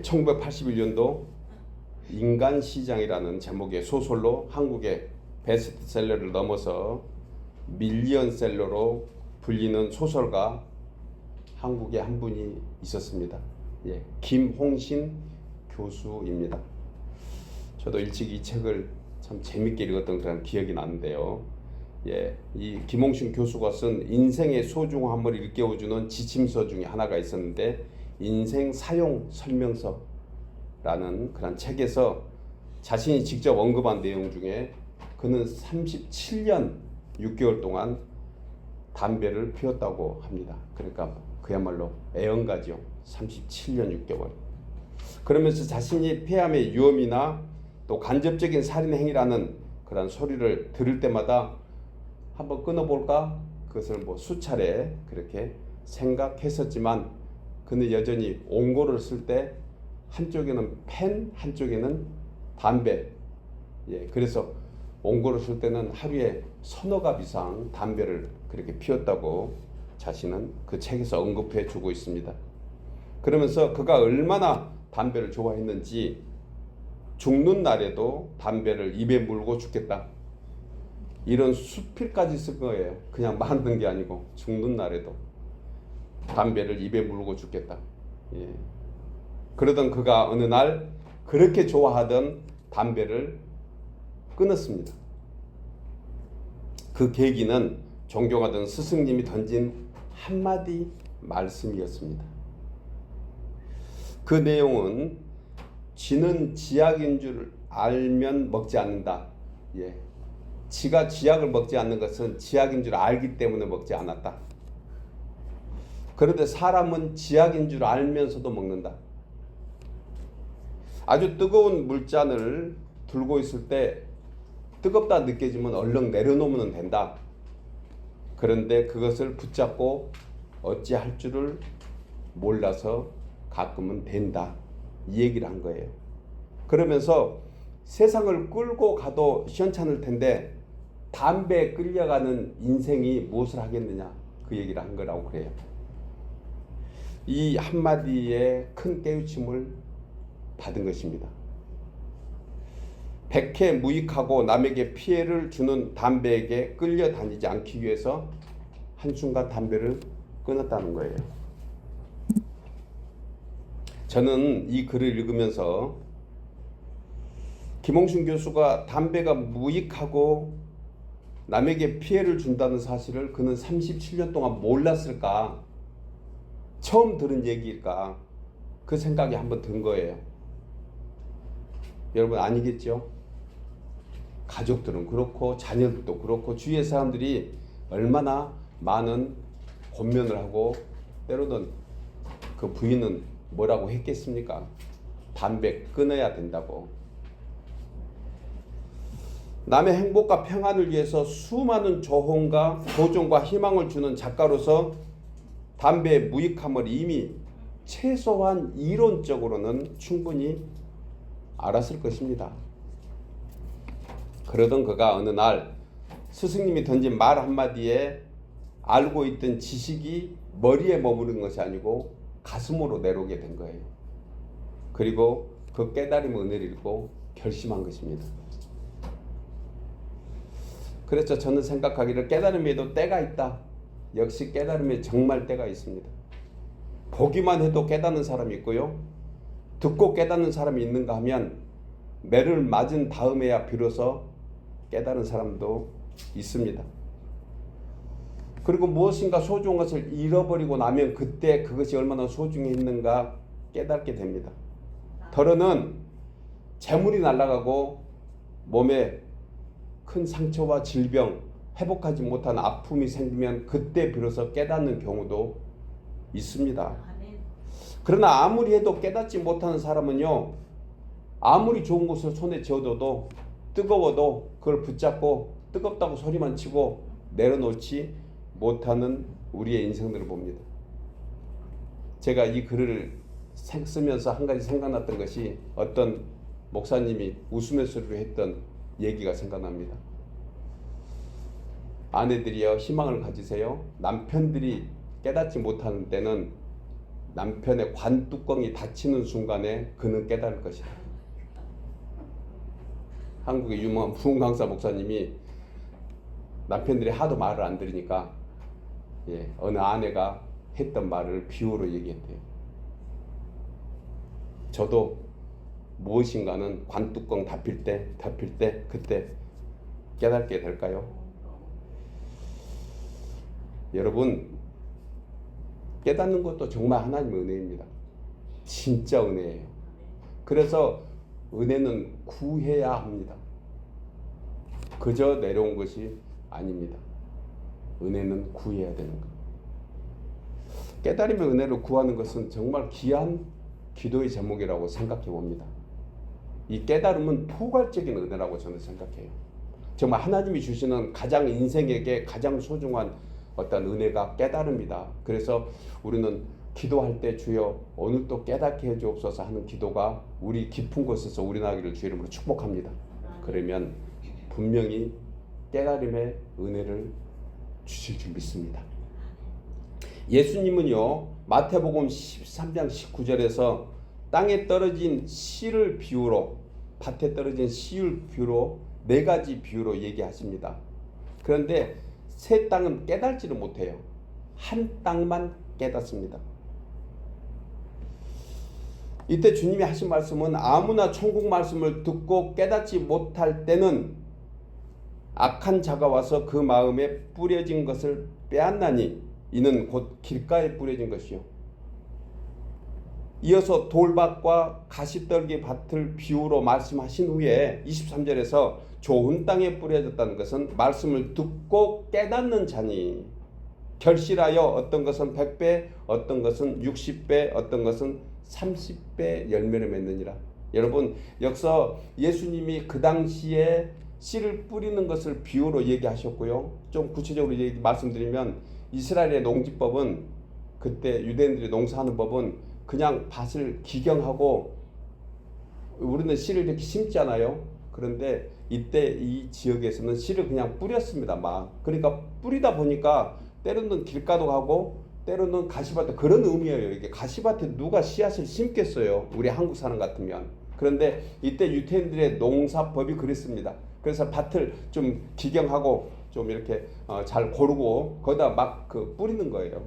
1981년도 인간시장이라는 제목의 소설로 한국의 베스트셀러를 넘어서 밀리언셀러로 불리는 소설가 한국에 한 분이 있었습니다. 김홍신 교수입니다. 저도 일찍 이 책을 참 재밌게 읽었던 그런 기억이 나는데요. 이 김홍신 교수가 쓴 인생의 소중함을 일깨워주는 지침서 중에 하나가 있었는데 인생 사용 설명서라는 그런 책에서 자신이 직접 언급한 내용 중에 그는 37년 6개월 동안 담배를 피웠다고 합니다. 그러니까 그야말로 애언가죠. 37년 6개월. 그러면서 자신이 폐암의 위험이나 또 간접적인 살인 행위라는 그런 소리를 들을 때마다 한번 끊어볼까? 그것을 수차례 그렇게 생각했었지만 그는 여전히 옹고를 쓸 때 한쪽에는 펜, 한쪽에는 담배. 그래서 옹고를 쓸 때는 하루에 서너 갑 이상 담배를 그렇게 피웠다고 자신은 그 책에서 언급해 주고 있습니다. 그러면서 그가 얼마나 담배를 좋아했는지 죽는 날에도 담배를 입에 물고 죽겠다. 이런 수필까지 쓴 거예요. 그냥 만든 게 아니고 죽는 날에도 담배를 입에 물고 죽겠다. 그러던 그가 어느 날 그렇게 좋아하던 담배를 끊었습니다. 그 계기는 존경하던 스승님이 던진 한마디 말씀이었습니다. 그 내용은 쥐는 지약인 줄 알면 먹지 않는다. 쥐가 쥐약을 먹지 않는 것은 쥐약인 줄 알기 때문에 먹지 않았다. 그런데 사람은 쥐약인 줄 알면서도 먹는다. 아주 뜨거운 물잔을 들고 있을 때 뜨겁다 느껴지면 얼른 내려놓으면 된다. 그런데 그것을 붙잡고 어찌할 줄을 몰라서 가끔은 된다. 이 얘기를 한 거예요. 그러면서 세상을 끌고 가도 시원찮을 텐데 담배에 끌려가는 인생이 무엇을 하겠느냐 그 얘기를 한 거라고 그래요. 이 한마디에 큰 깨우침을 받은 것입니다. 백해 무익하고 남에게 피해를 주는 담배에게 끌려다니지 않기 위해서 한순간 담배를 끊었다는 거예요. 저는 이 글을 읽으면서 김홍신 교수가 담배가 무익하고 남에게 피해를 준다는 사실을 그는 37년 동안 몰랐을까? 처음 들은 얘기일까? 그 생각이 한번 든 거예요. 여러분 아니겠죠? 가족들은 그렇고 자녀들도 그렇고 주위의 사람들이 얼마나 많은 권면을 하고 때로는 그 부인은 뭐라고 했겠습니까? 담배 끊어야 된다고. 남의 행복과 평안을 위해서 수많은 조언과 도전과 희망을 주는 작가로서 담배의 무익함을 이미 최소한 이론적으로는 충분히 알았을 것입니다. 그러던 그가 어느 날 스승님이 던진 말 한마디에 알고 있던 지식이 머리에 머무른 것이 아니고 가슴으로 내려오게 된 거예요. 그리고 그 깨달음의 은혜를 읽고 결심한 것입니다. 그래서 저는 생각하기를 깨달음에도 때가 있다. 역시 깨달음에 정말 때가 있습니다. 보기만 해도 깨닫는 사람이 있고요. 듣고 깨닫는 사람이 있는가 하면 매를 맞은 다음에야 비로소 깨달은 사람도 있습니다. 그리고 무엇인가 소중한 것을 잃어버리고 나면 그때 그것이 얼마나 소중히 있는가 깨닫게 됩니다. 더러는 재물이 날아가고 몸에 큰 상처와 질병, 회복하지 못한 아픔이 생기면 그때 비로소 깨닫는 경우도 있습니다. 그러나 아무리 해도 깨닫지 못하는 사람은요, 아무리 좋은 것을 손에 쥐어둬도 뜨거워도 그걸 붙잡고 뜨겁다고 소리만 치고 내려놓지 못하는 우리의 인생들을 봅니다. 제가 이 글을 쓰면서 한 가지 생각났던 것이 어떤 목사님이 웃으면서로 했던 얘기가 생각납니다. 아내들이여 희망을 가지세요. 남편들이 깨닫지 못하는 때는 남편의 관뚜껑이 닫히는 순간에 그는 깨달을 것이다. 한국의 유명한 부흥 강사 목사님이 남편들이 하도 말을 안 들으니까 어느 아내가 했던 말을 비유로 얘기했대요. 저도 무엇인가는 관뚜껑 닫힐 때 그때 깨닫게 될까요? 여러분, 깨닫는 것도 정말 하나님의 은혜입니다. 진짜 은혜예요. 그래서 은혜는 구해야 합니다. 그저 내려온 것이 아닙니다. 은혜는 구해야 되는 것. 깨달음의 은혜를 구하는 것은 정말 귀한 기도의 제목이라고 생각해 봅니다. 이 깨달음은 포괄적인 은혜라고 저는 생각해요. 정말 하나님이 주시는 가장 인생에게 가장 소중한 어떤 은혜가 깨달음이다. 그래서 우리는 기도할 때 주여 오늘도 깨닫게 해주옵소서 하는 기도가 우리 깊은 곳에서 우리 나기를 주 이름으로 축복합니다. 그러면 분명히 깨달음의 은혜를 주실 줄 믿습니다. 예수님은요, 마태복음 13장 19절에서 땅에 떨어진 씨를 비유로, 밭에 떨어진 씨를 비유로 4가지 비유로 얘기하십니다. 그런데 새 땅은 깨닫지를 못해요. 한 땅만 깨닫습니다. 이때 주님이 하신 말씀은 아무나 천국 말씀을 듣고 깨닫지 못할 때는 악한 자가 와서 그 마음에 뿌려진 것을 빼앗나니 이는 곧 길가에 뿌려진 것이요. 이어서 돌밭과 가시떨기 밭을 비유로 말씀하신 후에 23절에서 좋은 땅에 뿌려졌다는 것은 말씀을 듣고 깨닫는 자니 결실하여 어떤 것은 100배, 어떤 것은 60배, 어떤 것은 30배 열매를 맺느니라. 여러분, 여기서 예수님이 그 당시에 씨를 뿌리는 것을 비유로 얘기하셨고요. 좀 구체적으로 말씀드리면 이스라엘의 농지법은, 그때 유대인들이 농사하는 법은 그냥 밭을 기경하고, 우리는 씨를 이렇게 심잖아요. 그런데 이때 이 지역에서는 씨를 그냥 뿌렸습니다. 그러니까 뿌리다 보니까 때로는 길가도 가고 때로는 가시밭에, 그런 의미예요. 이게 가시밭에 누가 씨앗을 심겠어요, 우리 한국 사람 같으면. 그런데 이때 유대인들의 농사법이 그랬습니다. 그래서 밭을 좀 기경하고 좀 이렇게 잘 고르고 거기다 막 뿌리는 거예요.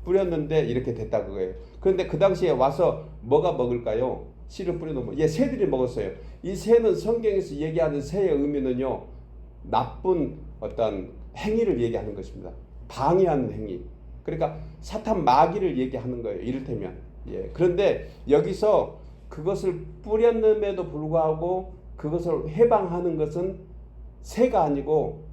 뿌렸는데 이렇게 됐다 그거예요. 그런데 그 당시에 와서 뭐가 먹을까요? 씨를 뿌려놓으면 새들이 먹었어요. 이 새는 성경에서 얘기하는 새의 의미는요, 나쁜 어떤 행위를 얘기하는 것입니다. 방해하는 행위. 그러니까 사탄 마귀를 얘기하는 거예요, 이를테면. 그런데 여기서 그것을 뿌렸음에도 불구하고 그것을 해방하는 것은 새가 아니고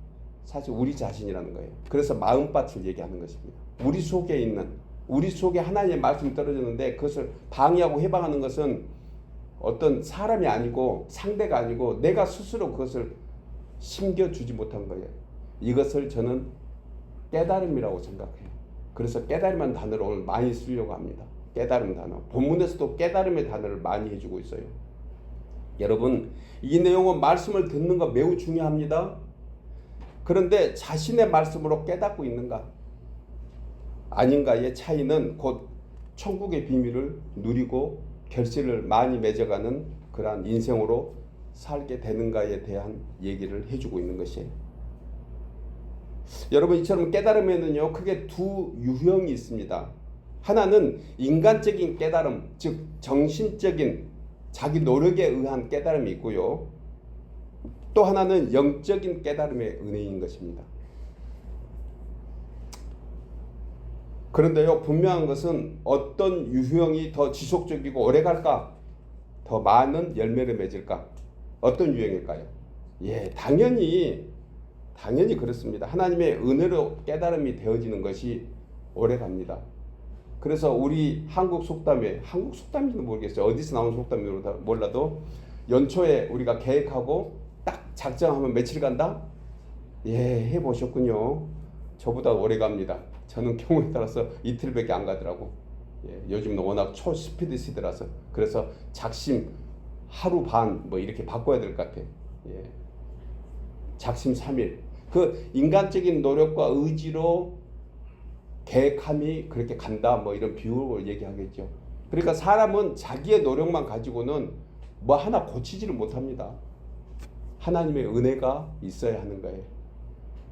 사실 우리 자신이라는 거예요. 그래서 마음밭을 얘기하는 것입니다. 우리 속에 있는, 우리 속에 하나님의 말씀이 떨어졌는데 그것을 방해하고 해방하는 것은 어떤 사람이 아니고 상대가 아니고 내가 스스로 그것을 심겨주지 못한 거예요. 이것을 저는 깨달음이라고 생각해요. 그래서 깨달음이라는 단어를 오늘 많이 쓰려고 합니다. 깨달음 단어. 본문에서도 깨달음의 단어를 많이 해주고 있어요. 여러분, 이 내용은 말씀을 듣는 거 매우 중요합니다. 그런데 자신의 말씀으로 깨닫고 있는가 아닌가의 차이는 곧 천국의 비밀을 누리고 결실을 많이 맺어가는 그러한 인생으로 살게 되는가에 대한 얘기를 해주고 있는 것이에요. 여러분, 이처럼 깨달음에는요, 크게 두 유형이 있습니다. 하나는 인간적인 깨달음, 즉 정신적인 자기 노력에 의한 깨달음이 있고요. 또 하나는 영적인 깨달음의 은혜인 것입니다. 그런데요, 분명한 것은 어떤 유형이 더 지속적이고 오래갈까? 더 많은 열매를 맺을까? 어떤 유형일까요? 당연히 그렇습니다. 하나님의 은혜로 깨달음이 되어지는 것이 오래갑니다. 그래서 우리 한국 속담인지는 모르겠어요. 어디서 나온 속담인지 몰라도 연초에 우리가 계획하고 딱 작정하면 며칠 간다? 해보셨군요. 저보다 오래 갑니다. 저는 경우에 따라서 이틀밖에 안 가더라고. 요즘은 워낙 초스피드 시대라서. 그래서 작심 하루 반 이렇게 바꿔야 될 것 같아요. 작심 3일. 그 인간적인 노력과 의지로 계획함이 그렇게 간다 뭐 이런 비유를 얘기하겠죠. 그러니까 사람은 자기의 노력만 가지고는 뭐 하나 고치지를 못합니다. 하나님의 은혜가 있어야 하는 거예요.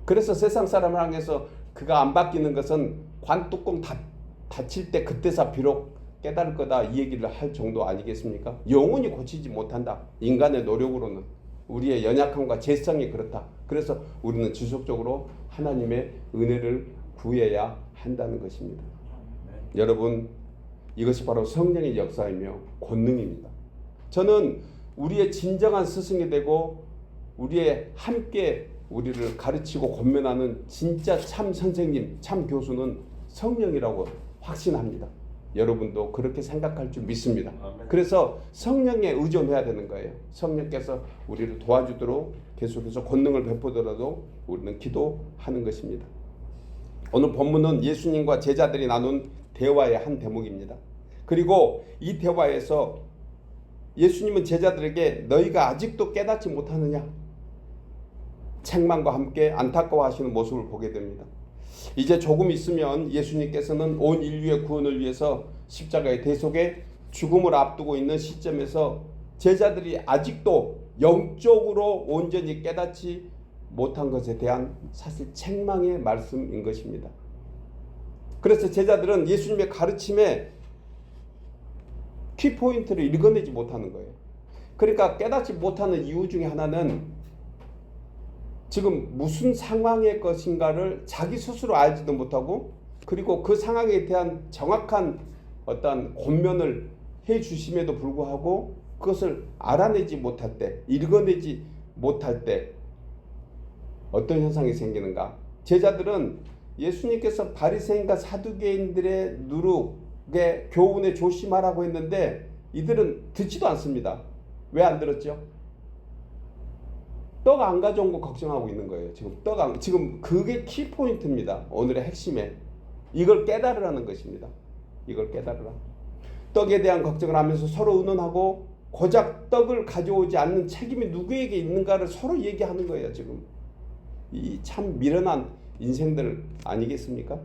그래서 세상 사람을 향해서 그가 안 바뀌는 것은 관뚜껑 닫힐 때 그때서 비록 깨달을 거다 이 얘기를 할 정도 아니겠습니까? 영원히 고치지 못한다. 인간의 노력으로는 우리의 연약함과 죄성이 그렇다. 그래서 우리는 지속적으로 하나님의 은혜를 구해야 한다는 것입니다. 여러분, 이것이 바로 성령의 역사이며 권능입니다. 저는 우리의 진정한 스승이 되고 우리의 함께 우리를 가르치고 권면하는 진짜 참 선생님, 참 교수는 성령이라고 확신합니다. 여러분도 그렇게 생각할 줄 믿습니다. 그래서 성령에 의존해야 되는 거예요. 성령께서 우리를 도와주도록 계속해서 권능을 베푸더라도 우리는 기도하는 것입니다. 오늘 본문은 예수님과 제자들이 나눈 대화의 한 대목입니다. 그리고 이 대화에서 예수님은 제자들에게 너희가 아직도 깨닫지 못하느냐? 책망과 함께 안타까워하시는 모습을 보게 됩니다. 이제 조금 있으면 예수님께서는 온 인류의 구원을 위해서 십자가의 대속에 죽음을 앞두고 있는 시점에서 제자들이 아직도 영적으로 온전히 깨닫지 못한 것에 대한 사실 책망의 말씀인 것입니다. 그래서 제자들은 예수님의 가르침에 키포인트를 읽어내지 못하는 거예요. 그러니까 깨닫지 못하는 이유 중에 하나는 지금 무슨 상황의 것인가를 자기 스스로 알지도 못하고 그리고 그 상황에 대한 정확한 어떤 권면을 해 주심에도 불구하고 그것을 알아내지 못할 때, 읽어내지 못할 때 어떤 현상이 생기는가? 제자들은 예수님께서 바리새인과 사두개인들의 누룩의 교훈에 조심하라고 했는데 이들은 듣지도 않습니다. 왜 안 들었죠? 떡 안 가져온 거 걱정하고 있는 거예요. 지금 그게 키포인트입니다. 오늘의 핵심에 이걸 깨달으라는 것입니다. 이걸 깨달으라. 떡에 대한 걱정을 하면서 서로 의논하고 고작 떡을 가져오지 않는 책임이 누구에게 있는가를 서로 얘기하는 거예요. 지금 이 참 미련한 인생들 아니겠습니까?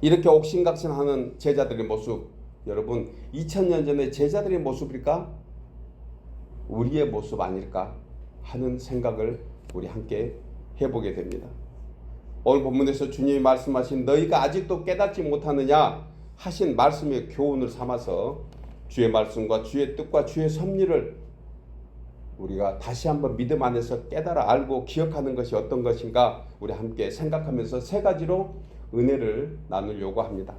이렇게 옥신각신하는 제자들의 모습, 여러분 2000년 전의 제자들의 모습일까? 우리의 모습 아닐까 하는 생각을 우리 함께 해보게 됩니다. 오늘 본문에서 주님이 말씀하신 너희가 아직도 깨닫지 못하느냐 하신 말씀의 교훈을 삼아서 주의 말씀과 주의 뜻과 주의 섭리를 우리가 다시 한번 믿음 안에서 깨달아 알고 기억하는 것이 어떤 것인가 우리 함께 생각하면서 세 가지로 은혜를 나누려고 합니다.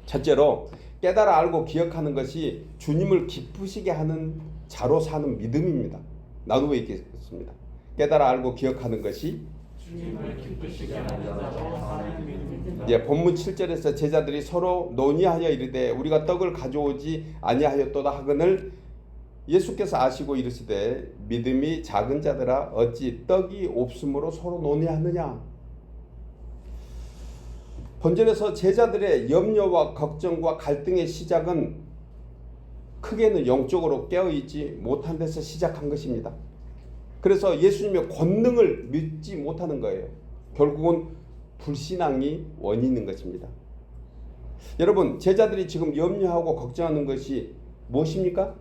첫째로 깨달아 알고 기억하는 것이 주님을 기쁘시게 하는 자로 사는 믿음입니다. 나누어 있겠습니다. 깨달아 알고 기억하는 것이 주님을 기쁘시게 하는 자로 사는 믿음입니다. 예, 본문 7절에서 제자들이 서로 논의하여 이르되 우리가 떡을 가져오지 아니하였도다 하거늘 예수께서 아시고 이르시되 믿음이 작은 자들아 어찌 떡이 없으므로 서로 논의하느냐. 본절에서 제자들의 염려와 걱정과 갈등의 시작은 크게는 영적으로 깨어있지 못한 데서 시작한 것입니다. 그래서 예수님의 권능을 믿지 못하는 거예요. 결국은 불신앙이 원인인 것입니다. 여러분, 제자들이 지금 염려하고 걱정하는 것이 무엇입니까?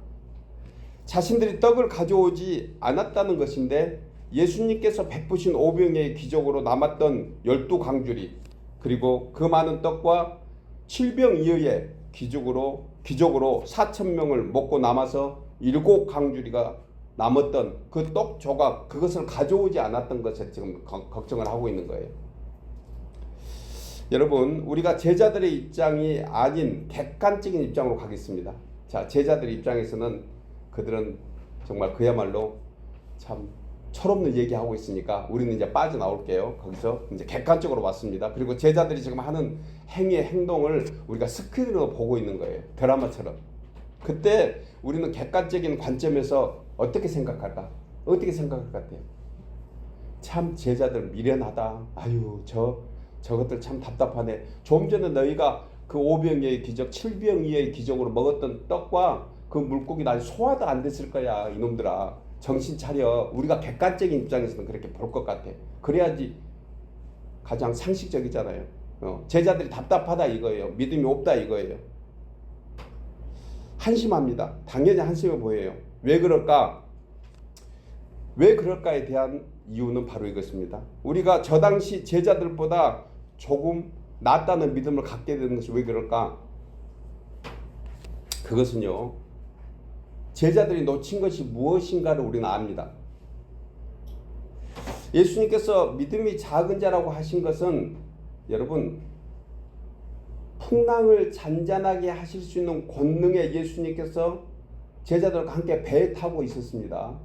자신들이 떡을 가져오지 않았다는 것인데 예수님께서 베푸신 오병의 기적으로 남았던 12강줄이 그리고 그 많은 떡과 7병2여의 기적으로 4,000명을 먹고 남아서 7강줄이가 남았던 그 떡 조각 그것을 가져오지 않았던 것에 지금 걱정을 하고 있는 거예요. 여러분, 우리가 제자들의 입장이 아닌 객관적인 입장으로 가겠습니다. 자, 제자들 입장에서는 그들은 정말 그야말로 참 철없는 얘기하고 있으니까 우리는 이제 빠져나올게요. 거기서 이제 객관적으로 왔습니다. 그리고 제자들이 지금 하는 행위의 행동을 우리가 스크린으로 보고 있는 거예요. 드라마처럼. 그때 우리는 객관적인 관점에서 어떻게 생각할까? 어떻게 생각할 것 같아요? 참 제자들 미련하다. 아유 저것들 참 답답하네. 좀 전에 너희가 그 5병의 기적 7병의 기적으로 먹었던 떡과 그 물고기 날 소화도 안 됐을 거야. 이놈들아 정신 차려. 우리가 객관적인 입장에서는 그렇게 볼 것 같아. 그래야지 가장 상식적이잖아요. 제자들이 답답하다 이거예요. 믿음이 없다 이거예요. 한심합니다. 당연히 한심해 보여요. 왜 그럴까? 왜 그럴까에 대한 이유는 바로 이것입니다. 우리가 저 당시 제자들보다 조금 낫다는 믿음을 갖게 되는 것이 왜 그럴까? 그것은요, 제자들이 놓친 것이 무엇인가를 우리는 압니다. 예수님께서 믿음이 작은 자라고 하신 것은 여러분, 풍랑을 잔잔하게 하실 수 있는 권능의 예수님께서 제자들과 함께 배에 타고 있었습니다.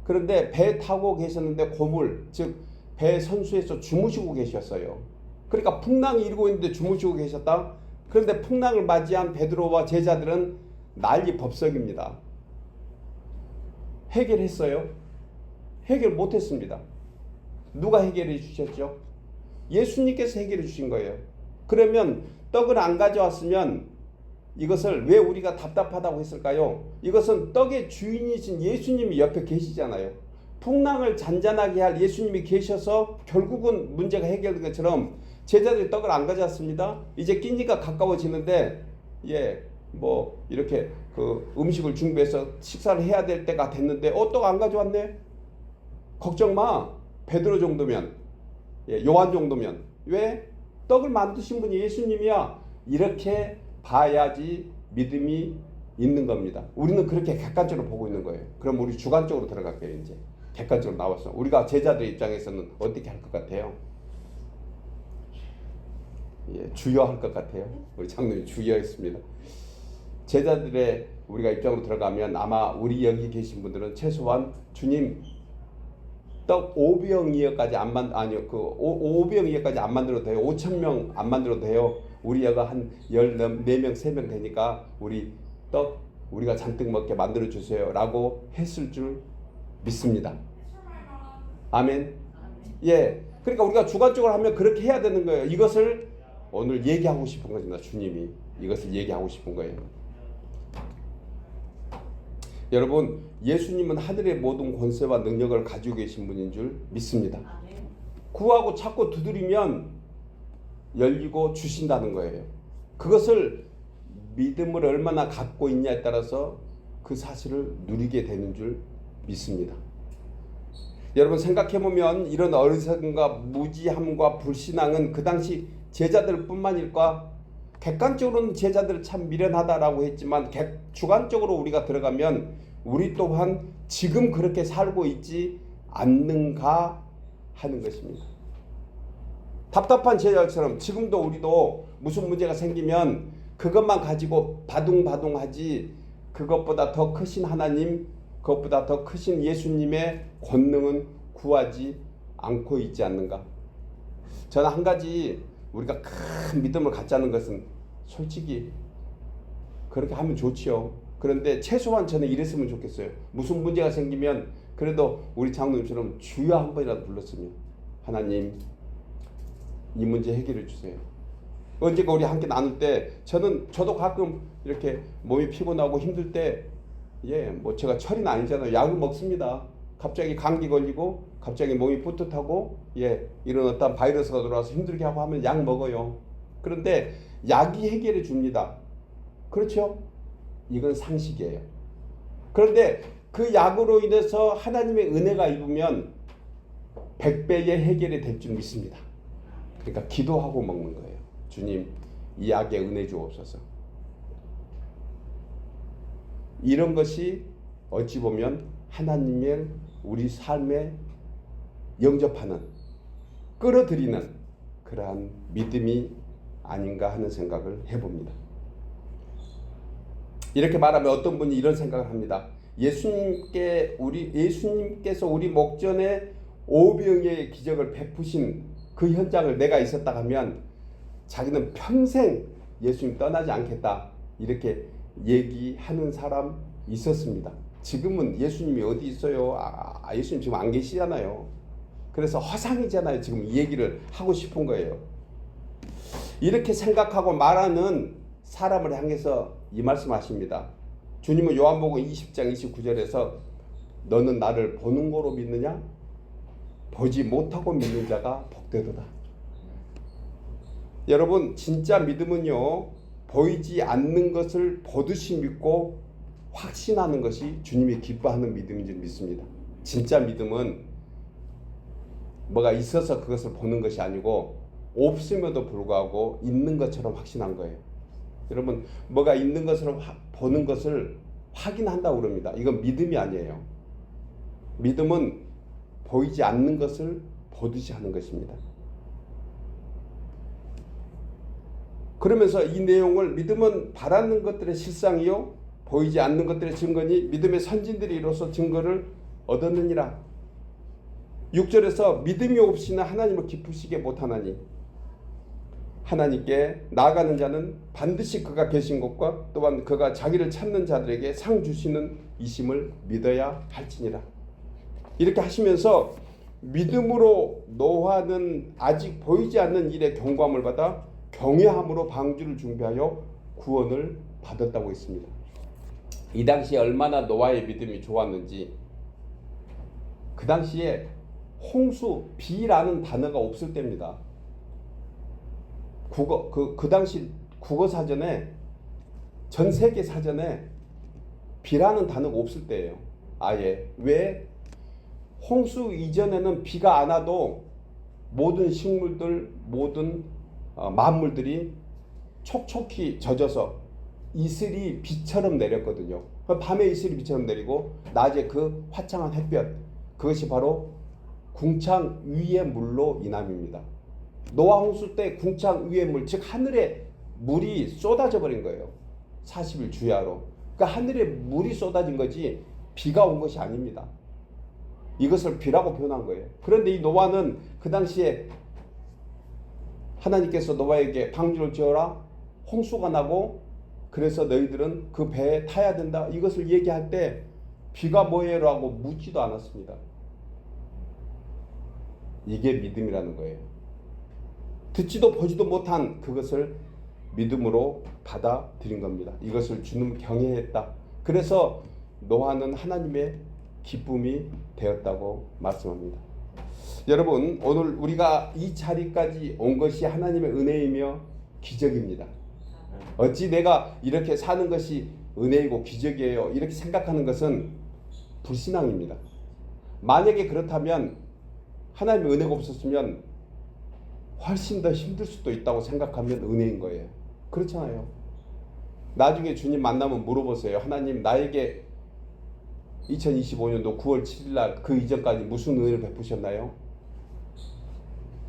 그런데 배에 타고 계셨는데 고물, 즉 배 선수에서 주무시고 계셨어요. 그러니까 풍랑이 일고 있는데 주무시고 계셨다. 그런데 풍랑을 맞이한 베드로와 제자들은 난리 법석입니다. 해결했어요? 해결 못했습니다. 누가 해결해 주셨죠? 예수님께서 해결해 주신 거예요. 그러면 떡을 안 가져왔으면 이것을 왜 우리가 답답하다고 했을까요? 이것은 떡의 주인이신 예수님이 옆에 계시잖아요. 풍랑을 잔잔하게 할 예수님이 계셔서 결국은 문제가 해결된 것처럼 제자들이 떡을 안 가져왔습니다. 이제 끼니가 가까워지는데 뭐 이렇게 그 음식을 준비해서 식사를 해야 될 때가 됐는데 떡 안 가져왔네? 걱정 마. 베드로 정도면, 요한 정도면. 왜? 떡을 만드신 분이 예수님이야. 이렇게 봐야지 믿음이 있는 겁니다. 우리는 그렇게 객관적으로 보고 있는 거예요. 그럼 우리 주관적으로 들어갈게요. 이제 객관적으로 나왔어. 우리가 제자들 입장에서는 어떻게 할 것 같아요? 주여할 것 같아요. 우리 장로님 주여했습니다. 제자들의 우리가 입장으로 들어가면 아마 우리 여기 계신 분들은 최소한 주님 떡 5병이어까지 안 만들어도 돼요. 5,000명 안 만들어도 돼요. 우리 여가 한 14명, 3명 되니까 우리 떡 우리가 잔뜩 먹게 만들어 주세요 라고 했을 줄 믿습니다. 아멘. 그러니까 우리가 주관적으로 하면 그렇게 해야 되는 거예요. 이것을 오늘 얘기하고 싶은 겁니다. 주님이 이것을 얘기하고 싶은 거예요. 여러분, 예수님은 하늘의 모든 권세와 능력을 가지고 계신 분인 줄 믿습니다. 구하고 찾고 두드리면 열리고 주신다는 거예요. 그것을 믿음을 얼마나 갖고 있냐에 따라서 그 사실을 누리게 되는 줄 믿습니다. 여러분 생각해보면 이런 어리석음과 무지함과 불신앙은 그 당시 제자들뿐만일까? 객관적으로는 제자들 참 미련하다라고 했지만 주관적으로 우리가 들어가면 우리 또한 지금 그렇게 살고 있지 않는가 하는 것입니다. 답답한 제자처럼 지금도 우리도 무슨 문제가 생기면 그것만 가지고 바둥바둥하지 그것보다 더 크신 하나님, 그것보다 더 크신 예수님의 권능은 구하지 않고 있지 않는가. 저는 한 가지 우리가 큰 믿음을 갖자는 것은 솔직히 그렇게 하면 좋지요. 그런데 최소한 저는 이랬으면 좋겠어요. 무슨 문제가 생기면 그래도 우리 장로님처럼 주여 한 번이라도 불렀으면 하나님 이 문제 해결해 주세요. 언제가 우리 함께 나눌 때 저도 가끔 이렇게 몸이 피곤하고 힘들 때 뭐 제가 철인 아니잖아요. 약을 먹습니다. 갑자기 감기 걸리고 갑자기 몸이 뿌듯하고 이런 어떤 바이러스가 들어와서 힘들게 하고 하면 약 먹어요. 그런데 약이 해결해 줍니다. 그렇죠? 이건 상식이에요. 그런데 그 약으로 인해서 하나님의 은혜가 입으면 100배의 해결이 될 줄 믿습니다. 그러니까 기도하고 먹는 거예요. 주님, 이 약에 은혜 주옵소서. 이런 것이 어찌 보면 하나님의 우리 삶에 영접하는, 끌어들이는 그러한 믿음이 아닌가 하는 생각을 해봅니다. 이렇게 말하면 어떤 분이 이런 생각을 합니다. 예수님께서 우리 목전에 오병이의 기적을 베푸신 그 현장을 내가 있었다 하면 자기는 평생 예수님 떠나지 않겠다 이렇게 얘기하는 사람 있었습니다. 지금은 예수님이 어디 있어요? 예수님 지금 안 계시잖아요. 그래서 허상이잖아요. 지금 이 얘기를 하고 싶은 거예요. 이렇게 생각하고 말하는 사람을 향해서 이 말씀하십니다. 주님은 요한복음 20장 29절에서 너는 나를 보는 거로 믿느냐? 보지 못하고 믿는 자가 복되도다. 여러분 진짜 믿음은요 보이지 않는 것을 보듯이 믿고 확신하는 것이 주님이 기뻐하는 믿음인 줄 믿습니다. 진짜 믿음은 뭐가 있어서 그것을 보는 것이 아니고 없음에도 불구하고 있는 것처럼 확신한 거예요. 여러분 뭐가 있는 것을 보는 것을 확인한다고 그럽니다. 이건 믿음이 아니에요. 믿음은 보이지 않는 것을 보듯이 하는 것입니다. 그러면서 이 내용을 믿음은 바라는 것들의 실상이요 보이지 않는 것들의 증거니 믿음의 선진들이 이로써 증거를 얻었느니라. 6절에서 믿음이 없이는 하나님을 기쁘시게 못하나니 하나님께 나아가는 자는 반드시 그가 계신 것과 또한 그가 자기를 찾는 자들에게 상 주시는 이심을 믿어야 할지니라. 이렇게 하시면서 믿음으로 노아는 아직 보이지 않는 일에 경고함을 받아 경외함으로 방주를 준비하여 구원을 받았다고 했습니다. 이 당시에 얼마나 노아의 믿음이 좋았는지, 그 당시에 홍수, 비라는 단어가 없을 때입니다. 그 당시 국어 사전에, 전 세계 사전에 비라는 단어가 없을 때예요. 아예. 왜? 홍수 이전에는 비가 안 와도 모든 식물들, 모든 만물들이 촉촉히 젖어서 이슬이 비처럼 내렸거든요. 밤에 이슬이 비처럼 내리고 낮에 그 화창한 햇볕, 그것이 바로 궁창 위의 물로 인함입니다. 노아 홍수 때 궁창 위의 물, 즉 하늘에 물이 쏟아져 버린 거예요. 40일 주야로. 그러니까 하늘에 물이 쏟아진 거지 비가 온 것이 아닙니다. 이것을 비라고 표현한 거예요. 그런데 이 노아는 그 당시에 하나님께서 노아에게 방주를 지어라, 홍수가 나고 그래서 너희들은 그 배에 타야 된다, 이것을 얘기할 때 비가 뭐예요? 라고 묻지도 않았습니다. 이게 믿음이라는 거예요. 듣지도 보지도 못한 그것을 믿음으로 받아들인 겁니다. 이것을 주님 경외했다. 그래서 노아는 하나님의 기쁨이 되었다고 말씀합니다. 여러분, 오늘 우리가 이 자리까지 온 것이 하나님의 은혜이며 기적입니다. 어찌 내가 이렇게 사는 것이 은혜이고 기적이에요, 이렇게 생각하는 것은 불신앙입니다. 만약에 그렇다면, 하나님의 은혜가 없었으면 훨씬 더 힘들 수도 있다고 생각하면 은혜인 거예요. 그렇잖아요. 나중에 주님 만나면 물어보세요. 하나님, 나에게 2025년도 9월 7일 날 그 이전까지 무슨 은혜를 베푸셨나요?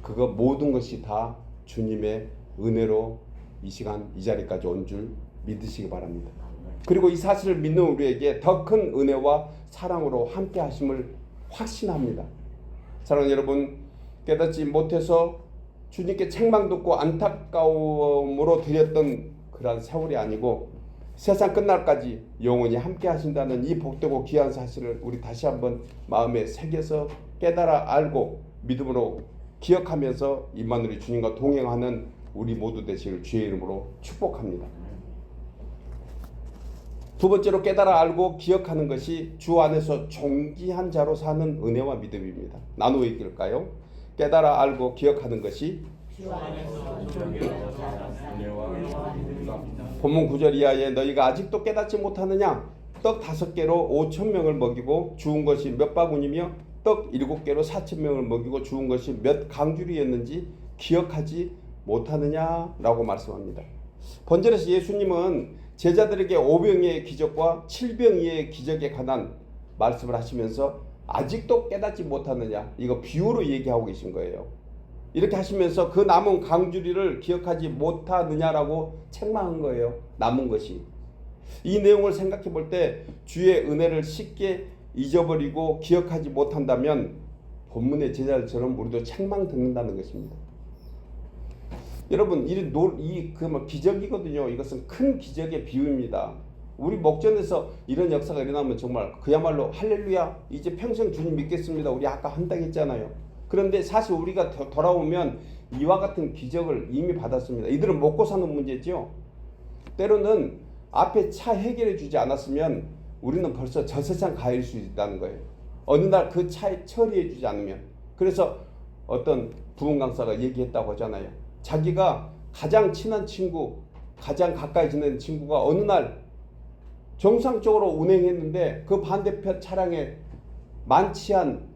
그거 모든 것이 다 주님의 은혜로 이 시간 이 자리까지 온 줄 믿으시기 바랍니다. 그리고 이 사실을 믿는 우리에게 더 큰 은혜와 사랑으로 함께 하심을 확신합니다. 사랑하는 여러분, 깨닫지 못해서 주님께 책망 듣고 안타까움으로 드렸던 그런 세월이 아니고 세상 끝날까지 영원히 함께 하신다는 이 복되고 귀한 사실을 우리 다시 한번 마음에 새겨서 깨달아 알고 믿음으로 기억하면서 임마누엘 주님과 동행하는 우리 모두 되시길 주의 이름으로 축복합니다. 두 번째로 깨달아 알고 기억하는 것이 주 안에서 존귀한 자로 사는 은혜와 믿음입니다. 나누어 읽을까요? 깨달아 알고 기억하는 것이 주 안에서 존귀한 자로 사는 은혜와 믿음입니다. 본문 9절 이하에 너희가 아직도 깨닫지 못하느냐? 떡 5개로 5,000명을 먹이고 주운 것이 몇 바구니며 떡 7개로 4,000명을 먹이고 주운 것이 몇 강줄이었는지 기억하지 못하느냐라고 말씀합니다. 본절에서 예수님은 제자들에게 5병의 기적과 7병의 기적에 관한 말씀을 하시면서 아직도 깨닫지 못하느냐, 이거 비유로 얘기하고 계신 거예요. 이렇게 하시면서 그 남은 강주리를 기억하지 못하느냐라고 책망한 거예요. 남은 것이. 이 내용을 생각해 볼 때 주의 은혜를 쉽게 잊어버리고 기억하지 못한다면 본문의 제자들처럼 우리도 책망 듣는다는 것입니다. 여러분, 기적이거든요. 이것은 큰 기적의 비유입니다. 우리 목전에서 이런 역사가 일어나면 정말 그야말로 할렐루야, 이제 평생 주님 믿겠습니다, 우리 아까 한다고 했잖아요. 그런데 사실 우리가 돌아오면 이와 같은 기적을 이미 받았습니다. 이들은 먹고 사는 문제죠. 때로는 앞에 차 해결해 주지 않았으면 우리는 벌써 저 세상 가일 수 있다는 거예요. 어느 날 그 차에 처리해 주지 않으면. 그래서 어떤 부흥 강사가 얘기했다고 하잖아요. 자기가 가장 친한 친구, 가장 가까이 지내는 친구가 어느 날 정상적으로 운행했는데 그 반대편 차량에 만취한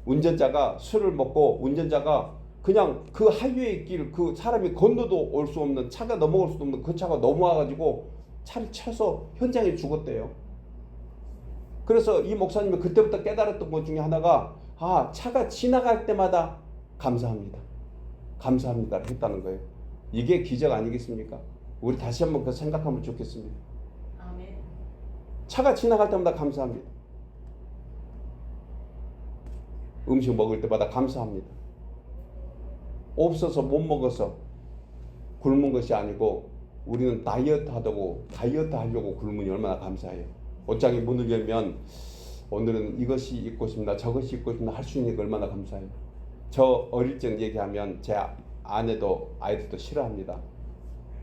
운전자가 술을 먹고 운전자가 그냥 그 하이웨이 길, 그 사람이 건너도 올 수 없는, 차가 넘어올 수도 없는 그 차가 넘어와가지고 차를 쳐서 현장에 죽었대요. 그래서 이 목사님이 그때부터 깨달았던 것 중에 하나가 차가 지나갈 때마다 감사합니다. 감사합니다를 했다는 거예요. 이게 기적 아니겠습니까? 우리 다시 한번 그 생각하면 좋겠습니다. 아멘. 차가 지나갈 때마다 감사합니다. 음식 먹을 때마다 감사합니다. 없어서 못 먹어서 굶은 것이 아니고 우리는 다이어트 하려고 굶으니 얼마나 감사해요. 옷장에 문을 열면 오늘은 이것이 입고 싶나 저것이 입고 싶나 할 수 있는 게 얼마나 감사해요. 저 어릴 적 얘기하면 제 아내도 아이들도 싫어합니다.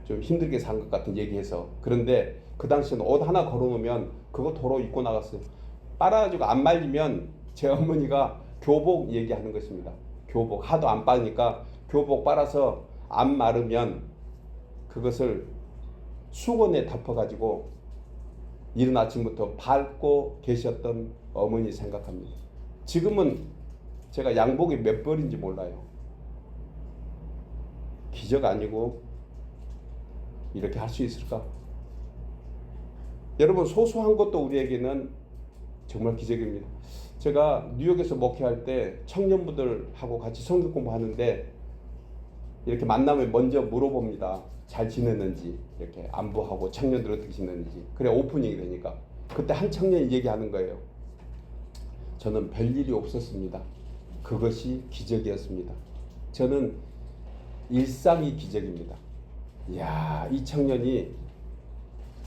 좀 힘들게 산 것 같은 얘기해서. 그런데 그 당시에는 옷 하나 걸어놓으면 그거 도로 입고 나갔어요. 빨아가지고 안 말리면 제 어머니가 교복 얘기하는 것입니다. 교복 하도 안 빠니까 교복 빨아서 안 마르면 그것을 수건에 덮어가지고 이른 아침부터 밟고 계셨던 어머니 생각합니다. 지금은 제가 양복이 몇 벌인지 몰라요. 기적 아니고 이렇게 할 수 있을까? 여러분, 소소한 것도 우리에게는 정말 기적입니다. 제가 뉴욕에서 목회할 때 청년부들하고 같이 성경 공부하는데 이렇게 만나면 먼저 물어봅니다. 잘 지냈는지, 이렇게 안부하고 청년들 어떻게 지냈는지. 그래 오프닝이 되니까. 그때 한 청년이 얘기하는 거예요. 저는 별일이 없었습니다. 그것이 기적이었습니다. 저는 일상이 기적입니다. 이야, 이 청년이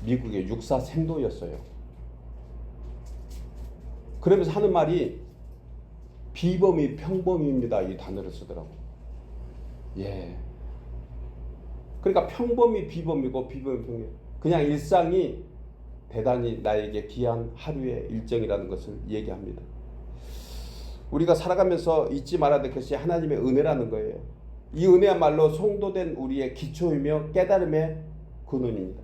미국의 육사 생도였어요. 그러면서 하는 말이 비범이 평범입니다. 이 단어를 쓰더라고. 예. 그러니까 평범이 비범이고 비범이 평범. 그냥 일상이 대단히 나에게 귀한 하루의 일정이라는 것을 얘기합니다. 우리가 살아가면서 잊지 말아야 될 것이 하나님의 은혜라는 거예요. 이 은혜야말로 성도된 우리의 기초이며 깨달음의 근원입니다.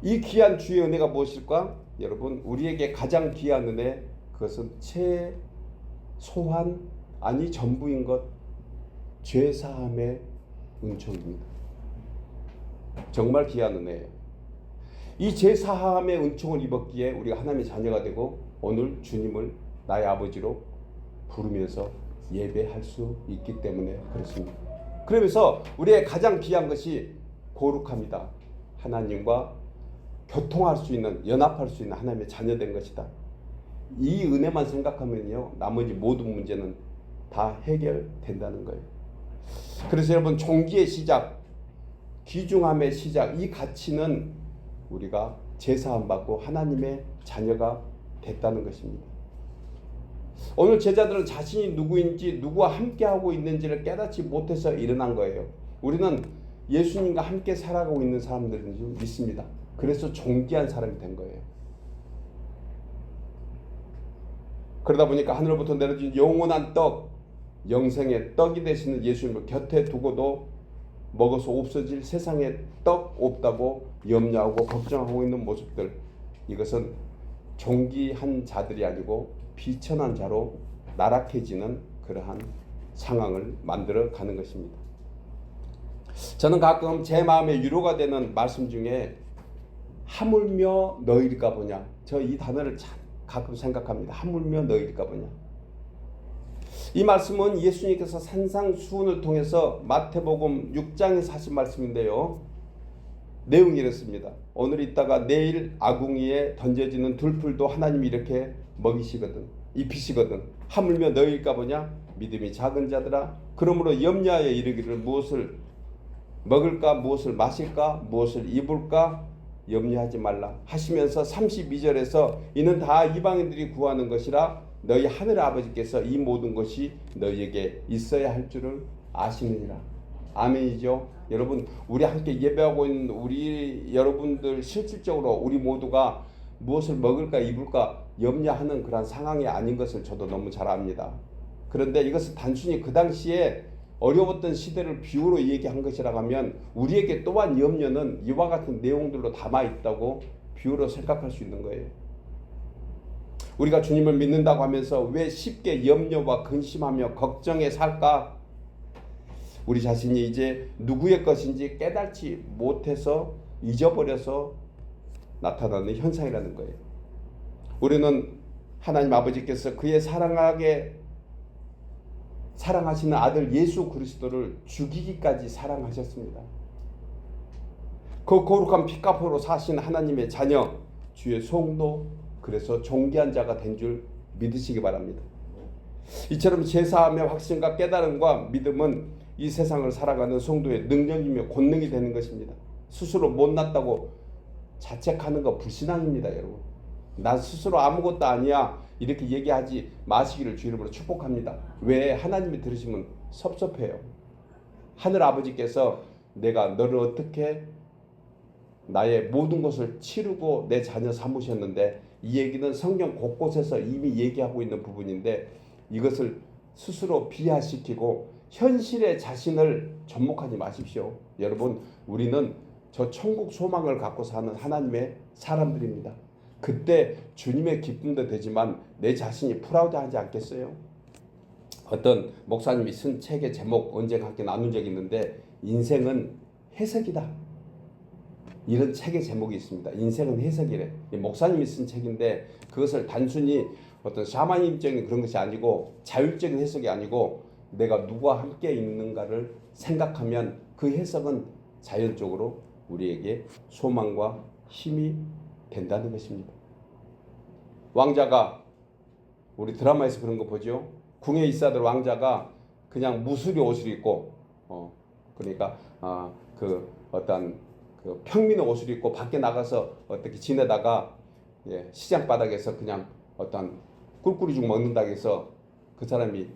이 귀한 주의 은혜가 무엇일까? 여러분, 우리에게 가장 귀한 은혜, 그것은 최소한 아니 전부인 것, 죄사함의 은총입니다. 정말 귀한 은혜예요. 이 죄사함의 은총을 입었기에 우리가 하나님의 자녀가 되고 오늘 주님을 나의 아버지로 부르면서 예배할 수 있기 때문에 그렇습니다. 그러면서 우리의 가장 귀한 것이 거룩합니다. 하나님과 교통할 수 있는, 연합할 수 있는 하나님의 자녀된 것이다. 이 은혜만 생각하면요, 나머지 모든 문제는 다 해결된다는 거예요. 그래서 여러분, 종기의 시작, 귀중함의 시작, 이 가치는 우리가 제사함 받고 하나님의 자녀가 됐다는 것입니다. 오늘 제자들은 자신이 누구인지, 누구와 함께하고 있는지를 깨닫지 못해서 일어난 거예요. 우리는 예수님과 함께 살아가고 있는 사람들인 줄 믿습니다. 그래서 존귀한 사람이 된 거예요. 그러다 보니까 하늘로부터 내려진 영원한 떡, 영생의 떡이 되시는 예수님을 곁에 두고도 먹어서 없어질 세상에 떡 없다고 염려하고 걱정하고 있는 모습들, 이것은 존귀한 자들이 아니고 비천한 자로 나락해지는 그러한 상황을 만들어 가는 것입니다. 저는 가끔 제 마음에 위로가 되는 말씀 중에 하물며 너희일까 보냐, 저 이 단어를 참 가끔 생각합니다. 하물며 너희일까 보냐. 이 말씀은 예수님께서 산상수훈을 통해서 마태복음 6장에서 하신 말씀인데요, 내용이 이렇습니다. 오늘 있다가 내일 아궁이에 던져지는 들풀도 하나님이 이렇게 먹이시거든, 입히시거든. 하물며 너희일까 보냐. 믿음이 작은 자들아, 그러므로 염려하여 이르기를 무엇을 먹을까, 무엇을 마실까, 무엇을 입을까 염려하지 말라 하시면서 32절에서 이는 다 이방인들이 구하는 것이라 너희 하늘 아버지께서 이 모든 것이 너희에게 있어야 할 줄을 아시느니라. 아멘이죠. 여러분, 우리 함께 예배하고 있는 우리 여러분들, 실질적으로 우리 모두가 무엇을 먹을까 입을까 염려하는 그런 상황이 아닌 것을 저도 너무 잘 압니다. 그런데 이것은 단순히 그 당시에 어려웠던 시대를 비유로 얘기한 것이라고 하면 우리에게 또한 염려는 이와 같은 내용들로 담아 있다고 비유로 생각할 수 있는 거예요. 우리가 주님을 믿는다고 하면서 왜 쉽게 염려와 근심하며 걱정에 살까? 우리 자신이 이제 누구의 것인지 깨닫지 못해서 잊어버려서 나타나는 현상이라는 거예요. 우리는 하나님 아버지께서 그의 사랑하시는 아들 예수 그리스도를 죽이기까지 사랑하셨습니다. 그 거룩한 피값으로 사신 하나님의 자녀, 주의 성도, 그래서 존귀한 자가 된 줄 믿으시기 바랍니다. 이처럼 제사함의 확신과 깨달음과 믿음은 이 세상을 살아가는 성도의 능력이며 권능이 되는 것입니다. 스스로 못났다고 자책하는 거 불신앙입니다, 여러분. 나 스스로 아무것도 아니야 이렇게 얘기하지 마시기를 주 이름으로 축복합니다. 왜? 하나님이 들으시면 섭섭해요. 하늘 아버지께서 내가 너를 어떻게 나의 모든 것을 치르고 내 자녀 삼으셨는데, 이 얘기는 성경 곳곳에서 이미 얘기하고 있는 부분인데 이것을 스스로 비하시키고 현실의 자신을 접목하지 마십시오. 여러분, 우리는 저 천국 소망을 갖고 사는 하나님의 사람들입니다. 그때 주님의 기쁨도 되지만 내 자신이 프라우드하지 않겠어요? 어떤 목사님이 쓴 책의 제목 언젠가 함께 나눈 적이 있는데, 인생은 해석이다. 이런 책의 제목이 있습니다. 인생은 해석이래. 목사님이 쓴 책인데 그것을 단순히 어떤 샤머니즘적인 그런 것이 아니고, 자율적인 해석이 아니고 내가 누구와 함께 있는가를 생각하면 그 해석은 자연적으로 우리에게 소망과 힘이 된다는 것입니다. 왕자가, 우리 드라마에서 그런 거 보죠. 궁에 있어야 될 왕자가 그냥 무수리 옷을 입고 그러니까 그 어떤 그 평민의 옷을 입고 밖에 나가서 어떻게 지내다가 시장 바닥에서 그냥 어떤 꿀꿀이죽 먹는다고 해서 그 사람이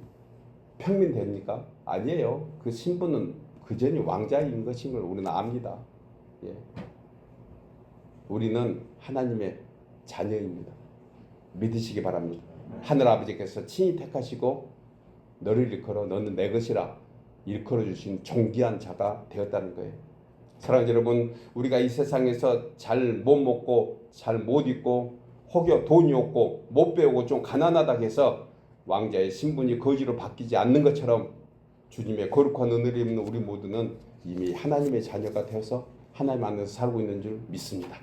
평민 됩니까? 아니에요. 그 신분은 그전이 왕자인 것인 걸 우리는 압니다. 우리는 하나님의 자녀입니다. 믿으시기 바랍니다. 하늘 아버지께서 친히 택하시고 너를 일컬어 너는 내 것이라 일컬어 주신 존귀한 자가 되었다는 거예요. 사랑하는 여러분, 우리가 이 세상에서 잘 못 먹고 잘 못 입고 혹여 돈이 없고 못 배우고 좀 가난하다고 해서 왕자의 신분이 거지로 바뀌지 않는 것처럼 주님의 거룩한 은혜를 입는 우리 모두는 이미 하나님의 자녀가 되어서 하나님 안에서 살고 있는 줄 믿습니다.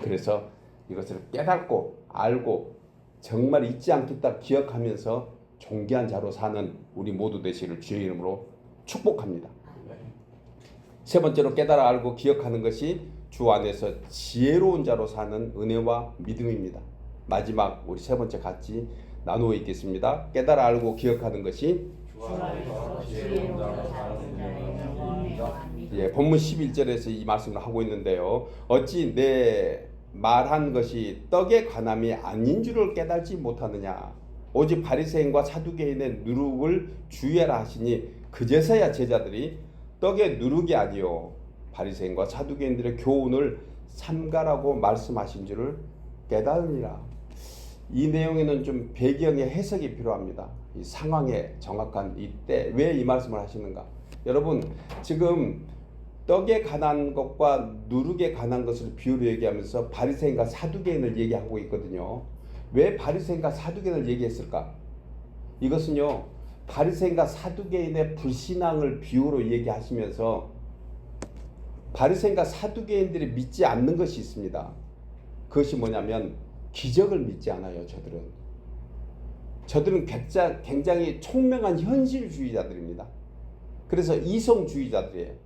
그래서 이것을 깨닫고 알고 정말 잊지 않겠다 기억하면서 존귀한 자로 사는 우리 모두 되시기를 주의 이름으로 축복합니다. 세 번째로 깨달아 알고 기억하는 것이 주 안에서 지혜로운 자로 사는 은혜와 믿음입니다. 마지막 우리 세 번째 같이 나누어 있겠습니다. 깨달아 알고 기억하는 것이 주 안에서 지혜로운 자로 사는 은혜와 믿음. 본문 11절에서 이 말씀을 하고 있는데요. 어찌 내 말한 것이 떡의 관함이 아닌 줄을 깨달지 못하느냐. 오직 바리새인과 사두개인의 누룩을 주의하라 하시니 그제서야 제자들이 떡의 누룩이 아니요 바리새인과 사두개인들의 교훈을 삼가라고 말씀하신 줄을 깨달으니라. 이 내용에는 좀 배경의 해석이 필요합니다. 이 상황의 정확한 이때 왜 이 말씀을 하시는가. 여러분, 지금 떡에 관한 것과 누룩에 관한 것을 비유로 얘기하면서 바리새인과 사두개인을 얘기하고 있거든요. 왜 바리새인과 사두개인을 얘기했을까? 이것은요, 바리새인과 사두개인의 불신앙을 비유로 얘기하시면서 바리새인과 사두개인들이 믿지 않는 것이 있습니다. 그것이 뭐냐면 기적을 믿지 않아요. 저들은 굉장히 총명한 현실주의자들입니다. 그래서 이성주의자들이에요.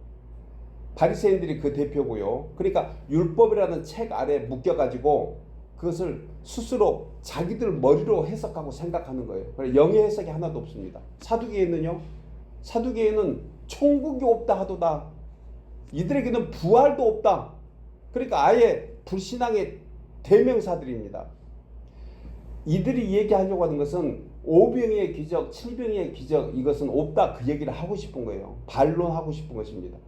바리새인들이 그 대표고요. 그러니까 율법이라는 책 아래 묶여가지고 그것을 스스로 자기들 머리로 해석하고 생각하는 거예요. 영의 해석이 하나도 없습니다. 사두개인은요, 사두개인은 천국이 없다 하도다. 이들에게는 부활도 없다. 그러니까 아예 불신앙의 대명사들입니다. 이들이 얘기하려고 하는 것은 5병의 기적, 7병의 기적, 이것은 없다, 그 얘기를 하고 싶은 거예요. 반론하고 싶은 것입니다.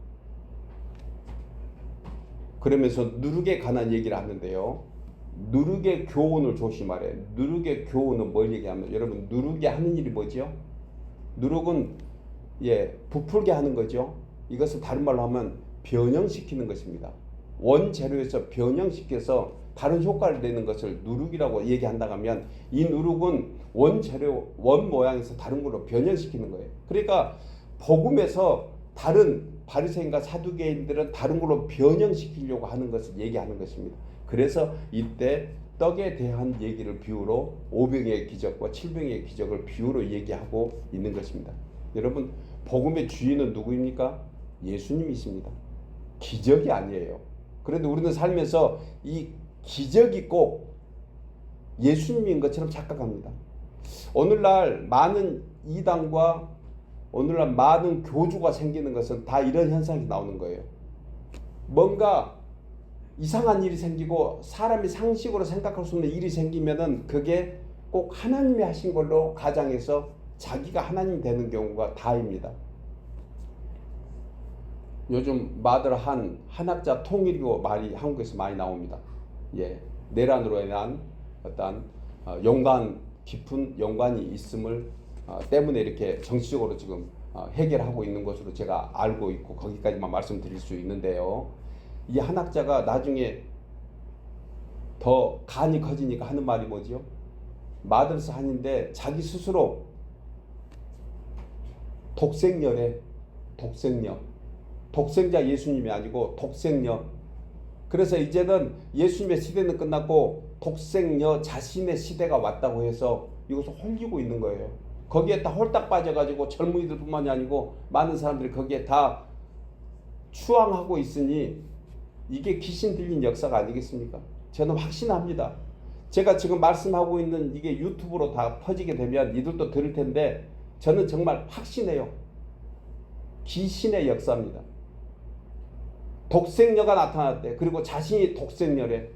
그러면서 누룩에 관한 얘기를 하는데요. 누룩의 교훈을 조심하래. 누룩의 교훈은 뭘 얘기하면, 여러분, 누룩이 하는 일이 뭐죠? 누룩은 부풀게 하는 거죠. 이것을 다른 말로 하면 변형시키는 것입니다. 원재료에서 변형시켜서 다른 효과를 내는 것을 누룩이라고 얘기한다고 하면, 이 누룩은 원재료, 원 모양에서 다른 걸로 변형시키는 거예요. 그러니까 복음에서 다른 바리새인과 사두개인들은 다른 걸로 변형시키려고 하는 것을 얘기하는 것입니다. 그래서 이때 떡에 대한 얘기를 비유로 5병의 기적과 7병의 기적을 비유로 얘기하고 있는 것입니다. 여러분, 복음의 주인은 누구입니까? 예수님이십니다. 기적이 아니에요. 그런데 우리는 살면서 이 기적이 꼭 예수님인 것처럼 착각합니다. 오늘날 많은 이단과 오늘날 많은 교주가 생기는 것은 다 이런 현상이 나오는 거예요. 뭔가 이상한 일이 생기고 사람이 상식으로 생각할 수 없는 일이 생기면은 그게 꼭 하나님이 하신 걸로 가장해서 자기가 하나님 되는 경우가 다입니다. 요즘 마들 한학자 통일교 말이 한국에서 많이 나옵니다. 내란으로 인한 어떤 깊은 연관이 있음을 때문에 이렇게 정치적으로 지금 해결하고 있는 것으로 제가 알고 있고 거기까지만 말씀드릴 수 있는데요. 이 한학자가 나중에 더 간이 커지니까 하는 말이 뭐죠? 마들스 한인데 자기 스스로 독생녀래. 독생자 예수님이 아니고 독생녀. 그래서 이제는 예수님의 시대는 끝났고 독생녀 자신의 시대가 왔다고 해서 이것을 홀리고 있는 거예요. 거기에 다 홀딱 빠져가지고 젊은이들뿐만이 아니고 많은 사람들이 거기에 다 추앙하고 있으니 이게 귀신 들린 역사가 아니겠습니까? 저는 확신합니다. 제가 지금 말씀하고 있는 이게 유튜브로 다 퍼지게 되면 이들도 들을 텐데 저는 정말 확신해요. 귀신의 역사입니다. 독생녀가 나타났대. 그리고 자신이 독생녀래.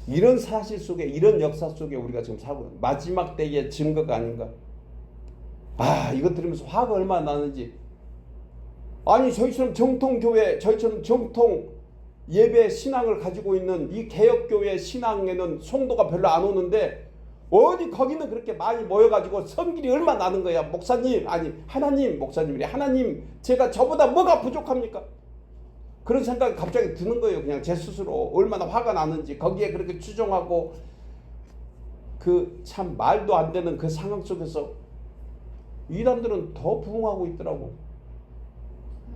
이런 사실 속에, 이런 역사 속에 우리가 지금 살고 있는 마지막 때의 증거가 아닌가. 이거 들으면서 화가 얼마나 나는지. 아니, 저희처럼 정통교회, 저희처럼 정통 예배 신앙을 가지고 있는 이 개혁교회 신앙에는 성도가 별로 안 오는데 어디 거기는 그렇게 많이 모여가지고 성길이 얼마나 나는 거야. 목사님, 아니 하나님, 목사님이래. 하나님, 제가 저보다 뭐가 부족합니까? 그런 생각이 갑자기 드는 거예요. 그냥 제 스스로 얼마나 화가 나는지. 거기에 그렇게 추종하고 그 참 말도 안 되는 그 상황 속에서 이단들은 더 부흥하고 있더라고.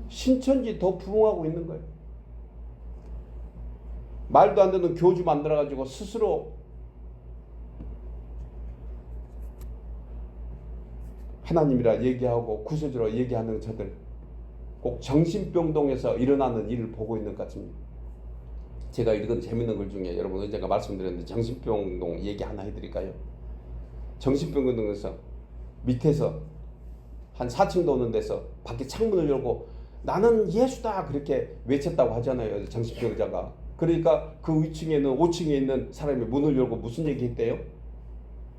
신천지 더 부흥하고 있는 거예요. 말도 안 되는 교주 만들어가지고 스스로 하나님이라 얘기하고 구세주라 얘기하는 저들, 꼭 정신병동에서 일어나는 일을 보고 있는 것 같습니다. 제가 읽은 재밌는 글 중에 여러분 언젠가 말씀드렸는데 정신병동 얘기 하나 해드릴까요? 정신병동에서 밑에서 한 4층도 오는 데서 밖에 창문을 열고 나는 예수다 그렇게 외쳤다고 하잖아요. 정신병자가. 그러니까 그 위층에는 5층에 있는 사람이 문을 열고 무슨 얘기 했대요?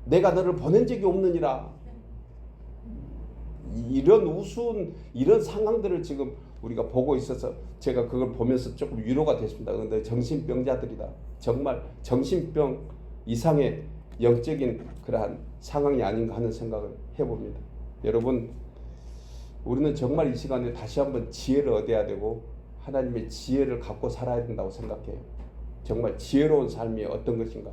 내가 너를 보낸 적이 없느니라. 이런 우스운 이런 상황들을 지금 우리가 보고 있어서 제가 그걸 보면서 조금 위로가 됐습니다. 그런데 정신병자들이다. 정말 정신병 이상의 영적인 그러한 상황이 아닌가 하는 생각을 해봅니다. 여러분, 우리는 정말 이 시간에 다시 한번 지혜를 얻어야 되고 하나님의 지혜를 갖고 살아야 된다고 생각해요. 정말 지혜로운 삶이 어떤 것인가.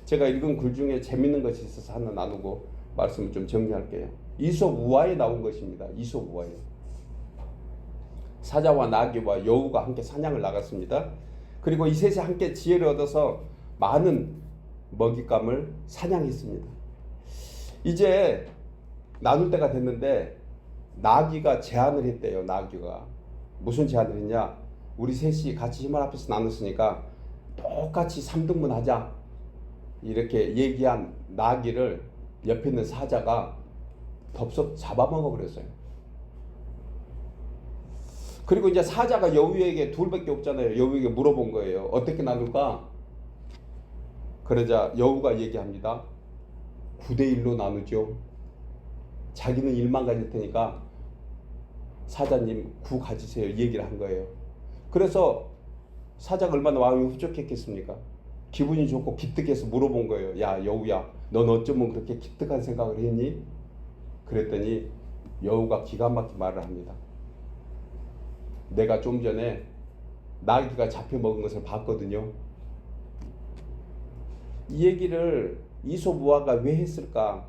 제가 읽은 글 중에 재밌는 것이 있어서 하나 나누고 말씀을 좀 정리할게요. 이솝 우화에 나온 것입니다. 이솝 우화에. 사자와 나귀와 여우가 함께 사냥을 나갔습니다. 그리고 이 셋이 함께 지혜를 얻어서 많은 먹잇감을 사냥했습니다. 이제 나눌 때가 됐는데 나귀가 제안을 했대요. 나귀가 무슨 제안을 했냐? 우리 셋이 같이 힘을 합해서 나눴으니까 똑같이 3등분 하자. 이렇게 얘기한 나귀를 옆에 있는 사자가 덥석 잡아먹어 버렸어요. 그리고 이제 사자가 여우에게 둘밖에 없잖아요. 여우에게 물어본 거예요. 어떻게 나눌까? 그러자 여우가 얘기합니다. 9대1로 나누죠. 자기는 1만 가질 테니까 사자님 9 가지세요. 얘기를 한 거예요. 그래서 사자가 얼마나 마음이 흡족했겠습니까? 기분이 좋고 기특해서 물어본 거예요. 야, 여우야, 넌 어쩌면 그렇게 기특한 생각을 했니? 그랬더니 여우가 기가 막힌 말을 합니다. 내가 좀 전에 나귀가 잡혀 먹은 것을 봤거든요. 이 얘기를 이솝우화가 왜 했을까?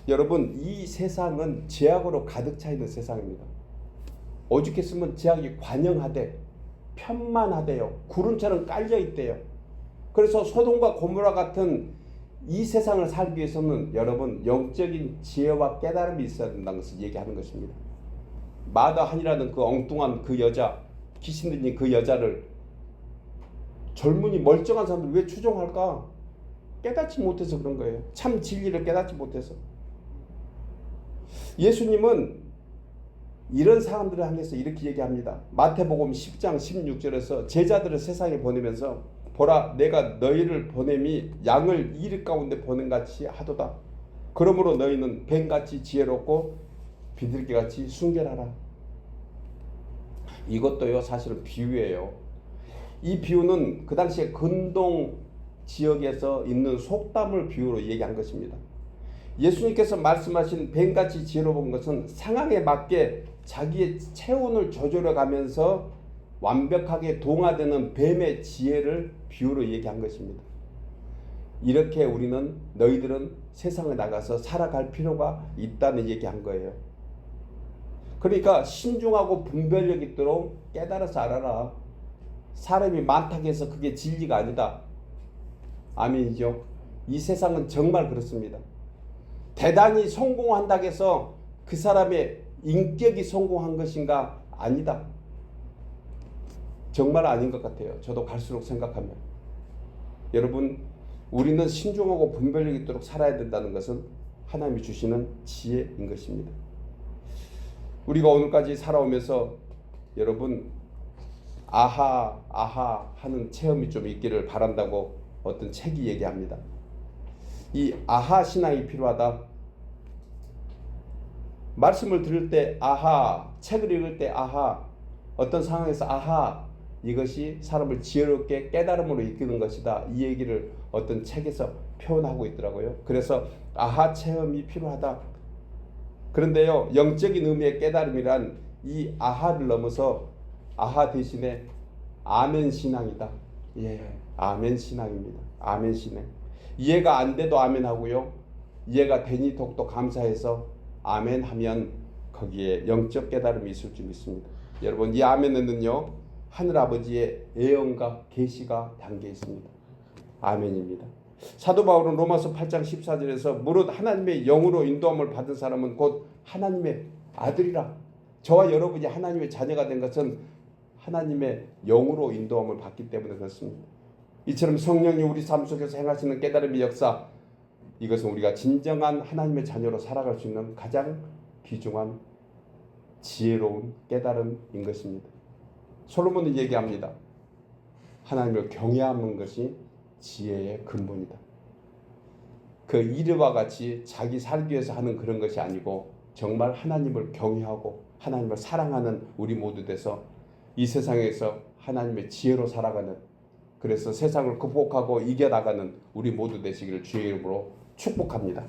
여러분, 이 세상은 죄악으로 가득 차 있는 세상입니다. 오죽했으면 죄악이 관영하되 편만하대요. 구름처럼 깔려 있대요. 그래서 소돔과 고모라 같은 이 세상을 살기 위해서는 여러분 영적인 지혜와 깨달음이 있어야 된다는 것을 얘기하는 것입니다. 마다한이라는 그 엉뚱한 그 여자, 귀신 들린 그 여자를 젊은이 멀쩡한 사람들 왜 추종할까? 깨닫지 못해서 그런 거예요. 참 진리를 깨닫지 못해서. 예수님은 이런 사람들을 향해서 이렇게 얘기합니다. 마태복음 10장 16절에서 제자들을 세상에 보내면서 보라, 내가 너희를 보냄이 양을 이리 가운데 보낸 같이 하도다. 그러므로 너희는 뱀같이 지혜롭고 비둘기같이 순결하라. 이것도요 사실은 비유예요. 이 비유는 그 당시에 근동 지역에서 있는 속담을 비유로 얘기한 것입니다. 예수님께서 말씀하신 뱀같이 지혜로운 것은 상황에 맞게 자기의 체온을 조절해 가면서 완벽하게 동화되는 뱀의 지혜를 비유로 얘기한 것입니다. 이렇게 우리는 너희들은 세상에 나가서 살아갈 필요가 있다는 얘기한 거예요. 그러니까 신중하고 분별력 있도록 깨달아서 알아라. 사람이 많다고 해서 그게 진리가 아니다. 아멘이죠. 이 세상은 정말 그렇습니다. 대단히 성공한다고 해서 그 사람의 인격이 성공한 것인가? 아니다. 정말 아닌 것 같아요. 저도 갈수록 생각하면. 여러분, 우리는 신중하고 분별력 있도록 살아야 된다는 것은 하나님이 주시는 지혜인 것입니다. 우리가 오늘까지 살아오면서 여러분 아하 하는 체험이 좀 있기를 바란다고 어떤 책이 얘기합니다. 이 아하 신앙이 필요하다. 말씀을 들을 때 아하, 책을 읽을 때 아하, 어떤 상황에서 아하, 이것이 사람을 지혜롭게 깨달음으로 이끄는 것이다. 이 얘기를 어떤 책에서 표현하고 있더라고요. 그래서 아하 체험이 필요하다. 그런데요, 영적인 의미의 깨달음이란 이 아하를 넘어서 아하 대신에 아멘 신앙이다. 예, 아멘 신앙입니다. 아멘 신앙. 이해가 안 돼도 아멘 하고요. 이해가 되니 더욱더 감사해서 아멘 하면 거기에 영적 깨달음이 있을 줄 믿습니다. 여러분, 이 아멘에는요 하늘아버지의 애언과 계시가 담겨 있습니다. 아멘입니다. 사도 바울은 로마서 8장 14절에서 무릇 하나님의 영으로 인도함을 받은 사람은 곧 하나님의 아들이라. 저와 여러분이 하나님의 자녀가 된 것은 하나님의 영으로 인도함을 받기 때문에 그렇습니다. 이처럼 성령이 우리 삶 속에서 행하시는 깨달음의 역사, 이것은 우리가 진정한 하나님의 자녀로 살아갈 수 있는 가장 귀중한 지혜로운 깨달음인 것입니다. 솔로몬은 얘기합니다. 하나님을 경외하는 것이 지혜의 근본이다. 그 이르와 같이 자기 살기 위해서 하는 그런 것이 아니고 정말 하나님을 경외하고 하나님을 사랑하는 우리 모두 돼서 이 세상에서 하나님의 지혜로 살아가는, 그래서 세상을 극복하고 이겨나가는 우리 모두 되시기를 주의 이름으로 축복합니다.